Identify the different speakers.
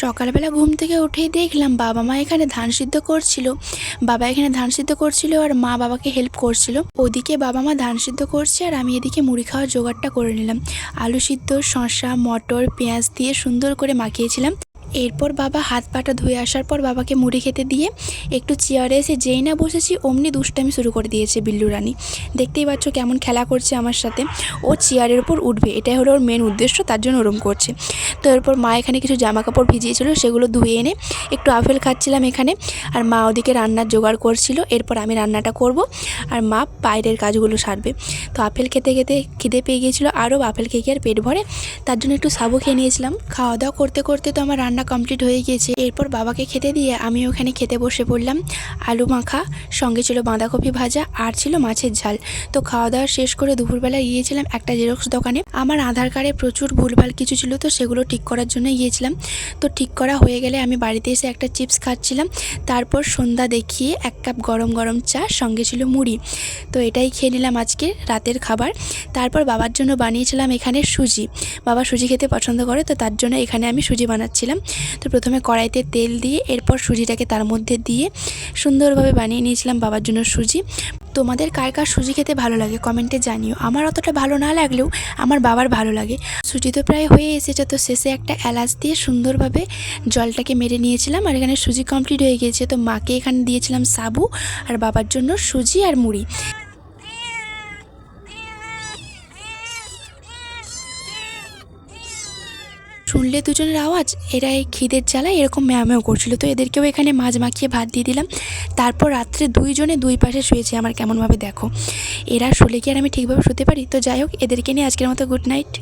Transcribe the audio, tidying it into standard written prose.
Speaker 1: সকালবেলা ঘুম থেকে উঠেই দেখলাম বাবা মা এখানে ধান সিদ্ধ করছিল। বাবা এখানে ধান সিদ্ধ করছিল আর মা বাবাকে হেল্প করছিল। ওদিকে বাবা মা ধান সিদ্ধ করছে আর আমি এদিকে মুড়ি খাওয়ার জোগাড়টা করে নিলাম। আলু সিদ্ধ, শসা, মটর, পেঁয়াজ দিয়ে সুন্দর করে মাখিয়েছিলাম। এরপর বাবা হাত পাটা ধুয়ে আসার পর বাবাকে মুড়ি খেতে দিয়ে একটু চেয়ারে এসে যেই না বসেছি অমনি দুষ্টামি শুরু করে দিয়েছে বিল্লু রানী। দেখতেই পাচ্ছ কেমন খেলা করছে আমার সাথে। ও চেয়ারের উপর উঠবে, এটাই হলো ওর মেন উদ্দেশ্য, তার জন্য ওরম করছে। তো এরপর মা এখানে কিছু জামা কাপড় ভিজিয়েছিল, সেগুলো ধুয়ে এনে একটু আপেল খাচ্ছিলাম এখানে। আর মা ওদিকে রান্নার জোগাড় করছিল। এরপর আমি রান্নাটা করব আর মা বাইরের কাজগুলো সারবে। তো আপেল খেতে খেতে খিদে পেয়ে গিয়েছিলো, আরও আপেল খেয়ে আর পেট ভরে, তার জন্য একটু সাবু খেয়ে নিয়েছিলাম। খাওয়া দাওয়া করতে করতে তো আমার রান্না কমপ্লিট হয়ে গিয়েছে। এরপর বাবাকে খেতে দিয়ে আমি ওখানে খেতে বসে পড়লাম। আলু মাখা, সঙ্গে ছিল বাঁধাকপি ভাজা আর ছিল মাছের ঝাল। তো খাওয়া দাওয়া শেষ করে দুপুরবেলা গিয়েছিলাম একটা জেরক্স দোকানে। আমার আধার কার্ডে প্রচুর ভুলভাল কিছু ছিল, তো সেগুলো ঠিক করার জন্য গিয়েছিলাম। তো ঠিক করা হয়ে গেলে আমি বাড়িতে এসে একটা চিপস খাচ্ছিলাম। তারপর সন্ধ্যা দেখিয়ে এক কাপ গরম গরম চা, সঙ্গে ছিল মুড়ি। তো এটাই খেয়ে নিলাম আজকে রাতের খাবার। তারপর বাবার জন্য বানিয়েছিলাম এখানে সুজি। বাবা সুজি খেতে পছন্দ করে, তো তার জন্য এখানে আমি সুজি বানাচ্ছিলাম। তো প্রথমে কড়াইতে তেল দিয়ে এরপর সুজিটাকে তার মধ্যে দিয়ে সুন্দরভাবে বানিয়ে নিয়েছিলাম বাবার জন্য সুজি। তোমাদের কার কার সুজি খেতে ভালো লাগে কমেন্টে জানিও। আমার অতটা ভালো না লাগলেও আমার বাবার ভালো লাগে। সুজি তো প্রায় হয়ে এসেছে, তো শেষে একটা এলাচ দিয়ে সুন্দরভাবে জলটাকে মেরে নিয়েছিলাম। আর এখানে সুজি কমপ্লিট হয়ে গিয়েছে, তো মাকে এখানে দিয়েছিলাম সাবু আর বাবার জন্য সুজি আর মুড়ি। শুনলে দুজনের আওয়াজ, এরা এই খিদের জ্বালায় এরকম ম্যাও করছিল। তো এদেরকেও এখানে মাছ মাখিয়ে ভাত দিয়ে দিলাম। তারপর রাত্রে দুইজনে দুই পাশে শুয়েছে আমার কেমনভাবে দেখো। এরা শুলে কি আর আমি ঠিকভাবে শুতে পারি? তো যাই হোক, এদেরকে নিয়ে আজকের মতো গুড নাইট।